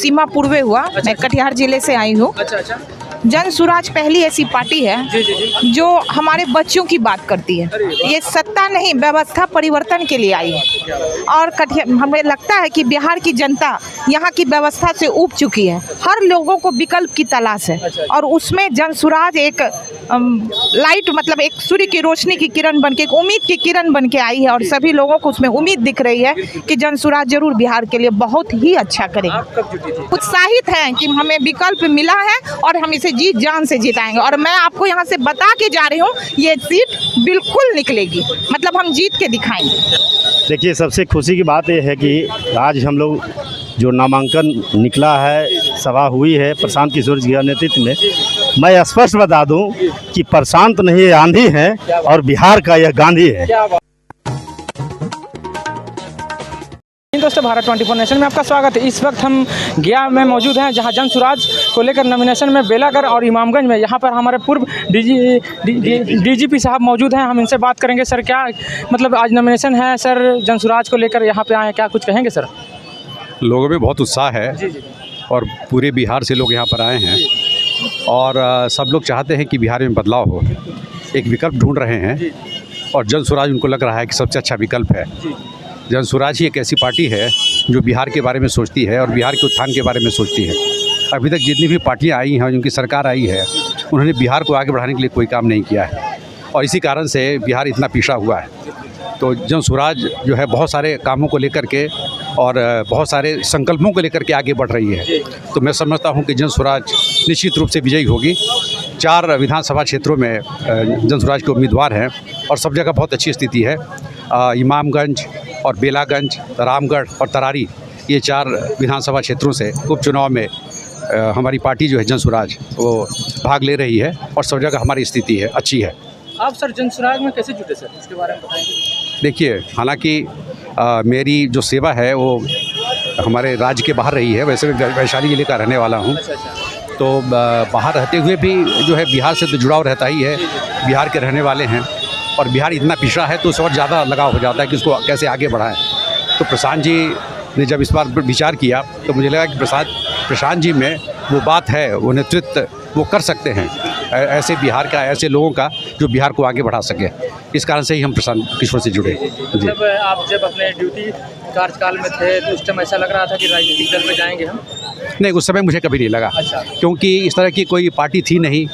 सीमा पूर्वे हुआ। मैं कटिहार जिले से आई हूँ। अच्छा। जन स्वराज पहली ऐसी पार्टी है जी। जो हमारे बच्चों की बात करती है। ये सत्ता नहीं, व्यवस्था परिवर्तन के लिए आई है। और हमें लगता है कि बिहार की जनता यहाँ की व्यवस्था से ऊब चुकी है। हर लोगों को विकल्प की तलाश है और उसमें जन स्वराज एक लाइट, मतलब एक सूर्य की रोशनी की किरण बन के, एक उम्मीद की किरण बन के आई है और सभी लोगों को उसमें उम्मीद दिख रही है कि जन स्वराज जरूर बिहार के लिए बहुत ही अच्छा करेगी। आप कब जुटी थी? उत्साहित हैं कि हमें विकल्प मिला है और हम इसे जीत जान से जिताएंगे। और मैं आपको यहाँ से बता के जा रही हूँ, ये सीट बिल्कुल निकलेगी, मतलब हम जीत के दिखाएंगे। देखिए, सबसे खुशी की बात यह है कि आज हम लोग जो नामांकन निकला है, सभा हुई है प्रशांत किशोर जी के नेतृत्व में। मैं स्पष्ट बता दूं कि प्रशांत नहीं आंधी है और बिहार का यह गांधी है। दोस्तों, भारत 24 नेशन में आपका स्वागत है। इस वक्त हम गया में मौजूद हैं, जहां जन स्वराज को लेकर नॉमिनेशन में बेलागढ़ और इमामगंज में यहाँ पर हमारे पूर्व डीजीपी साहब मौजूद हैं। हम इनसे बात करेंगे। सर, क्या मतलब आज नॉमिनेशन है सर, जन स्वराज को लेकर यहाँ पे आए, क्या कुछ कहेंगे सर? लोगों में बहुत उत्साह है जी। और पूरे बिहार से लोग यहाँ पर आए हैं और सब लोग चाहते हैं कि बिहार में बदलाव हो, एक विकल्प ढूंढ रहे हैं और जन स्वराज उनको लग रहा है कि सबसे अच्छा विकल्प है। जन स्वराज ही एक ऐसी पार्टी है जो बिहार के बारे में सोचती है और बिहार के उत्थान के बारे में सोचती है। अभी तक जितनी भी पार्टियाँ आई हैं, जिनकी सरकार आई है, उन्होंने बिहार को आगे बढ़ाने के लिए कोई काम नहीं किया है और इसी कारण से बिहार इतना पिछड़ा हुआ है। तो जन स्वराज जो है बहुत सारे कामों को लेकर के और बहुत सारे संकल्पों को लेकर के आगे बढ़ रही है। तो मैं समझता हूं कि जन स्वराज निश्चित रूप से विजयी होगी। 4 विधानसभा क्षेत्रों में जन स्वराज के उम्मीदवार हैं और सब जगह बहुत अच्छी स्थिति है। इमामगंज और बेलागंज, रामगढ़ और तरारी, ये 4 विधानसभा क्षेत्रों से उपचुनाव में हमारी पार्टी जो है जन स्वराज वो भाग ले रही है और सब जगह हमारी स्थिति है अच्छी है। आप सर जन स्वराज में कैसे जुटे सर, इसके बारे में बताएंगे? देखिए, हालांकि मेरी जो सेवा है वो हमारे राज्य के बाहर रही है। वैसे मैं वैशाली जिले का रहने वाला हूँ। तो बाहर रहते हुए भी जो है बिहार से तो जुड़ाव रहता ही है। बिहार के रहने वाले हैं और बिहार इतना पिछड़ा है तो उससे और ज़्यादा लगाव हो जाता है कि उसको कैसे आगे बढ़ाएं। तो प्रशांत जी ने जब इस बार विचार किया तो मुझे लगा कि प्रशांत जी में वो बात है, वो नेतृत्व वो कर सकते हैं ऐसे बिहार का, ऐसे लोगों का जो बिहार को आगे बढ़ा सके। इस कारण से ही हम प्रशांत किशोर से जुड़े। जी, मतलब आप जब अपने ड्यूटी कार्यकाल में थे तो उस टाइम ऐसा लग रहा था कि राजनीतिक दल में जाएंगे हम? नहीं, उस समय मुझे कभी नहीं लगा। अच्छा। क्योंकि इस तरह की कोई पार्टी थी नहीं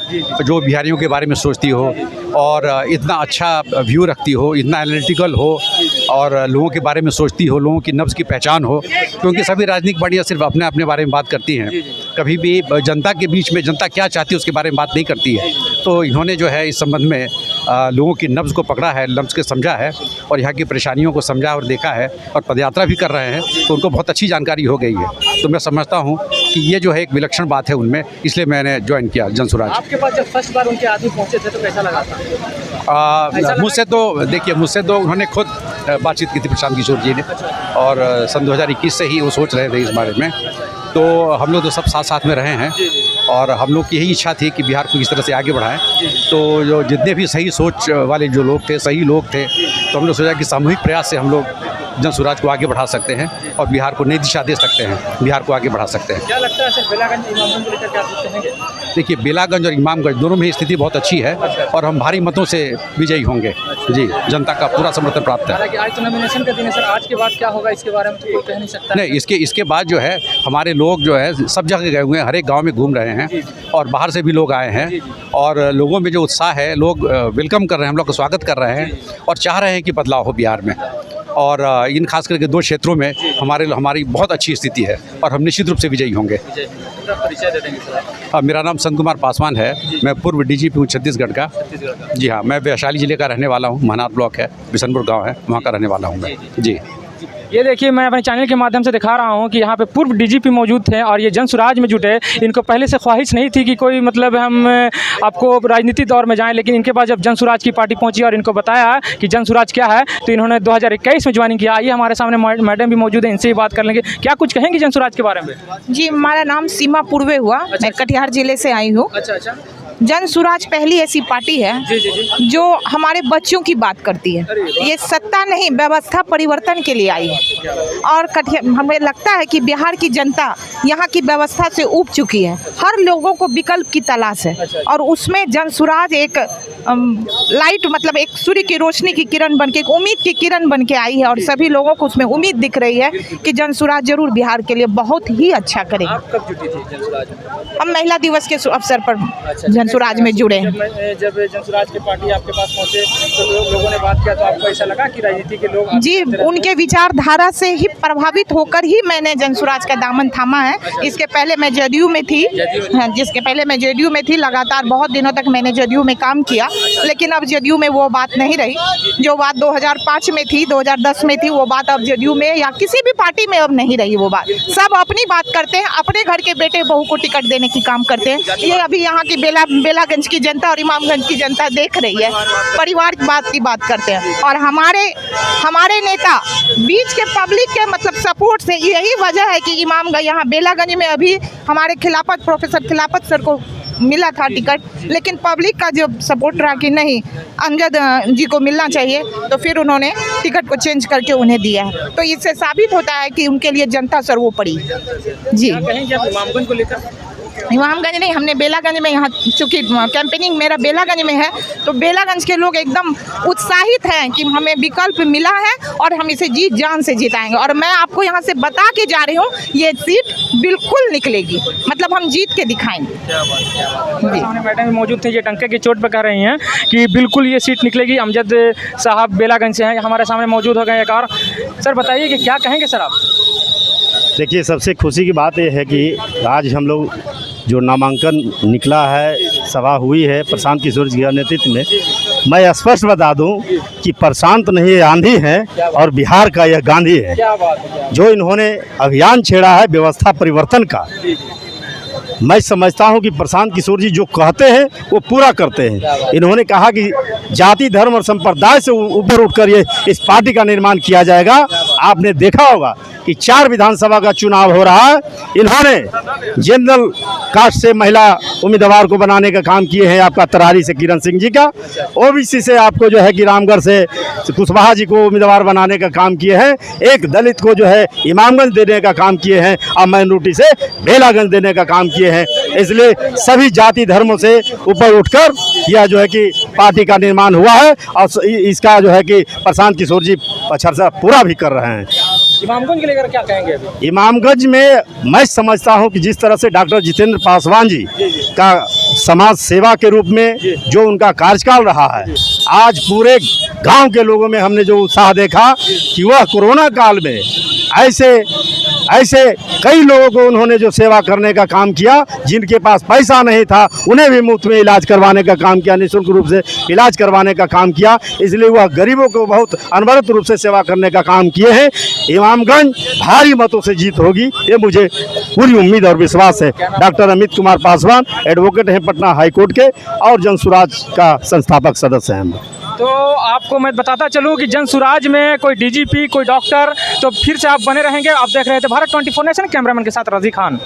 जो बिहारियों के बारे में सोचती हो और इतना अच्छा व्यू रखती हो, इतना एनालिटिकल हो और लोगों के बारे में सोचती हो, लोगों की नब्ज़ की पहचान हो। क्योंकि सभी राजनीतिक पार्टियाँ सिर्फ अपने अपने बारे में बात करती हैं, कभी भी जनता के बीच में जनता क्या चाहती है उसके बारे में बात नहीं करती है। तो इन्होंने जो है इस संबंध में लोगों की नब्ज़ को पकड़ा है, नब्ज़ के समझा है और यहाँ की परेशानियों को समझा और देखा है और पदयात्रा भी कर रहे हैं, तो उनको बहुत अच्छी जानकारी हो गई है। तो मैं समझता हूँ कि ये जो है एक विलक्षण बात है उनमें, इसलिए मैंने ज्वाइन किया जन स्वराज। आपके पास जब फर्स्ट बार उनके आदमी पहुँचे थे तो कैसा लगा था? मुझसे तो उन्होंने खुद बातचीत की थी प्रशांत किशोर जी ने और सन 2021 से ही वो सोच रहे थे इस बारे में। तो हम लोग तो सब साथ साथ में रहे हैं और हम लोग की यही इच्छा थी कि बिहार को इस तरह से आगे बढ़ाएं। तो जो जितने भी सही सोच वाले जो लोग थे, सही लोग थे, तो हम लोग सोचा कि सामूहिक प्रयास से हम लोग जन स्वराज को आगे बढ़ा सकते हैं और बिहार को नई दिशा दे सकते हैं, बिहार को आगे बढ़ा सकते हैं। क्या लगता है सर, बेलागंज इमामगंज को लेकर क्या कुछ कहेंगे? देखिए, बेलागंज और इमामगंज दोनों में स्थिति बहुत अच्छी है और हम भारी मतों से विजयी होंगे। जी, जनता का पूरा समर्थन प्राप्त है। हालांकि आज तो नॉमिनेशन का दिन है सर, आज के बाद क्या होगा इसके बारे में तो कोई कह नहीं सकता। नहीं, इसके बाद जो है हमारे लोग जो है सब जगह गए हुए हैं, हर एक गाँव में घूम रहे हैं और बाहर से भी लोग आए हैं और लोगों में जो उत्साह है, लोग वेलकम कर रहे हैं, हम लोग का स्वागत कर रहे हैं और चाह रहे हैं कि बदलाव हो बिहार में। और इन खास करके 2 क्षेत्रों में हमारी बहुत अच्छी स्थिति है और हम निश्चित रूप से विजयी होंगे। परिचय दे देंगे सर? मेरा नाम संत कुमार पासवान है। मैं पूर्व डीजीपी हूँ छत्तीसगढ़ का। जी हाँ, मैं वैशाली जिले का रहने वाला हूँ। महनार ब्लॉक है, बिशनपुर गांव है, वहाँ का रहने वाला हूँ मैं। जी, ये देखिए, मैं अपने चैनल के माध्यम से दिखा रहा हूँ कि यहाँ पे पूर्व डीजीपी मौजूद थे और ये जन स्वराज में जुटे। इनको पहले से ख्वाहिश नहीं थी कि कोई मतलब हम आपको राजनीति दौर में जाएं, लेकिन इनके पास जब जन स्वराज की पार्टी पहुँची और इनको बताया कि जन स्वराज क्या है तो इन्होंने 2021 में ज्वाइनिंग किया। आइए, हमारे सामने मैडम भी मौजूद है, इनसे ही बात कर लेंगे। क्या कुछ कहेंगे जन स्वराज के बारे में? जी, हमारा नाम सीमा पूर्वे हुआ। मैं कटिहार जिले से आई हूँ। अच्छा। जन स्वराज पहली ऐसी पार्टी है जो हमारे बच्चों की बात करती है। ये सत्ता नहीं, व्यवस्था परिवर्तन के लिए आई है। और हमें लगता है कि बिहार की जनता यहाँ की व्यवस्था से ऊब चुकी है। हर लोगों को विकल्प की तलाश है और उसमें जन स्वराज एक लाइट, मतलब एक सूर्य की रोशनी की किरण बन के, एक उम्मीद की किरण बन के आई है और सभी लोगों को उसमें उम्मीद दिख रही है कि जन स्वराज जरूर बिहार के लिए बहुत ही अच्छा करेगी। आप कब जुटी थी जन स्वराज में? हम महिला दिवस के अवसर पर जन स्वराज में जुड़े हैं। जब जन स्वराज की पार्टी आपके पास पहुंचे तो लोगों ने बात किया तो आपको ऐसा लगा कि राजनीति के लोग जी उनके विचारधारा से ही प्रभावित होकर ही मैंने जन स्वराज का दामन थामा है। इसके पहले मैं जेडीयू में थी, जिसके पहले मैं जेडीयू में थी, लगातार बहुत दिनों तक मैंने जेडीयू में काम किया, लेकिन अब जेडीयू में वो बात नहीं रही। जो बात 2005 में थी, 2010 में थी, वो बात अब जेडीयू में या किसी भी पार्टी में अब नहीं रही। वो बात सब अपनी बात करते हैं, अपने घर के बेटे बहू को टिकट देने की काम करते हैं। ये अभी यहाँ की बेलागंज की जनता और इमामगंज की जनता देख रही है, परिवार की बात करते हैं। और हमारे नेता बीच के पब्लिक के मतलब सपोर्ट से, यही वजह है कि इमामगंज यहाँ बेलागंज में अभी हमारे प्रोफेसर खिलाफत सर को मिला था टिकट, लेकिन पब्लिक का जो सपोर्ट रहा कि नहीं अमजद जी को मिलना चाहिए, तो फिर उन्होंने टिकट को चेंज करके उन्हें दिया है। तो इससे साबित होता है कि उनके लिए जनता सर्वोपरि। जी कहेंगे आप इमामगंज को लेकर? इमामगंज नहीं, हमने बेलागंज में, यहाँ चूँकि कैंपेनिंग मेरा बेलागंज में है, तो बेलागंज के लोग एकदम उत्साहित हैं कि हमें विकल्प मिला है और हम इसे जीत जान से जिताएंगे। और मैं आपको यहाँ से बता के जा रही हूँ, ये सीट बिल्कुल निकलेगी, मतलब हम जीत के दिखाएंगे। जी सामने मैडम मौजूद थे, ये टंके की चोट पर कह रही हैं कि बिल्कुल ये सीट निकलेगी। अमजद साहब बेलागंज से हैं, हमारे सामने मौजूद हो गए एक और। सर बताइए कि क्या कहेंगे सर आप? देखिए, सबसे खुशी की बात यह है कि आज हम लोग जो नामांकन निकला है, सभा हुई है प्रशांत किशोर जी के नेतृत्व में, मैं स्पष्ट बता दूं कि प्रशांत नहीं आंधी है और बिहार का यह गांधी है। क्या बात है? जो इन्होंने अभियान छेड़ा है व्यवस्था परिवर्तन का, मैं समझता हूं कि प्रशांत किशोर जी जो कहते हैं वो पूरा करते हैं। इन्होंने कहा कि जाति, धर्म और संप्रदाय से ऊपर उठकर ये इस पार्टी का निर्माण किया जाएगा। आपने देखा होगा कि 4 विधानसभा का चुनाव हो रहा है, इन्होंने जनरल कास्ट से महिला उम्मीदवार को बनाने का काम किए हैं। आपका तरारी से किरण सिंह जी का, ओबीसी से आपको जो है कि रामगढ़ से कुशवाहा जी को उम्मीदवार बनाने का काम किए हैं। एक दलित को जो है इमामगंज देने का काम किए हैं और माइनॉरिटी से बेलागंज देने का काम किए हैं। इसलिए सभी जाति धर्मों से ऊपर उठकर यह जो है कि पार्टी का निर्माण हुआ है और इसका जो है कि प्रशांत किशोर जी अच्छा से पूरा भी कर रहे हैं। इमामगंज के लेकर क्या कहेंगे अभी? इमामगंज में मैं समझता हूं कि जिस तरह से डॉक्टर जितेंद्र पासवान जी का समाज सेवा के रूप में जो उनका कार्यकाल रहा है, आज पूरे गांव के लोगों में हमने जो उत्साह देखा कि वह कोरोना काल में ऐसे कई लोगों को उन्होंने जो सेवा करने का काम किया, जिनके पास पैसा नहीं था उन्हें भी मुफ्त में इलाज करवाने का काम किया, निःशुल्क रूप से इलाज करवाने का काम किया। इसलिए वह गरीबों को बहुत अनवरत रूप से सेवा करने का काम किए हैं। इमामगंज भारी मतों से जीत होगी, ये मुझे पूरी उम्मीद और विश्वास है। डॉक्टर अमित कुमार पासवान एडवोकेट हैं पटना हाई कोर्ट के और जन स्वराज का संस्थापक सदस्य हैं हम। तो आपको मैं बताता चलूँ कि जन स्वराज में कोई डीजीपी, कोई डॉक्टर, तो फिर से आप बने रहेंगे। आप देख रहे थे भारत 24 नेशन, कैमरामैन के साथ रजी खान।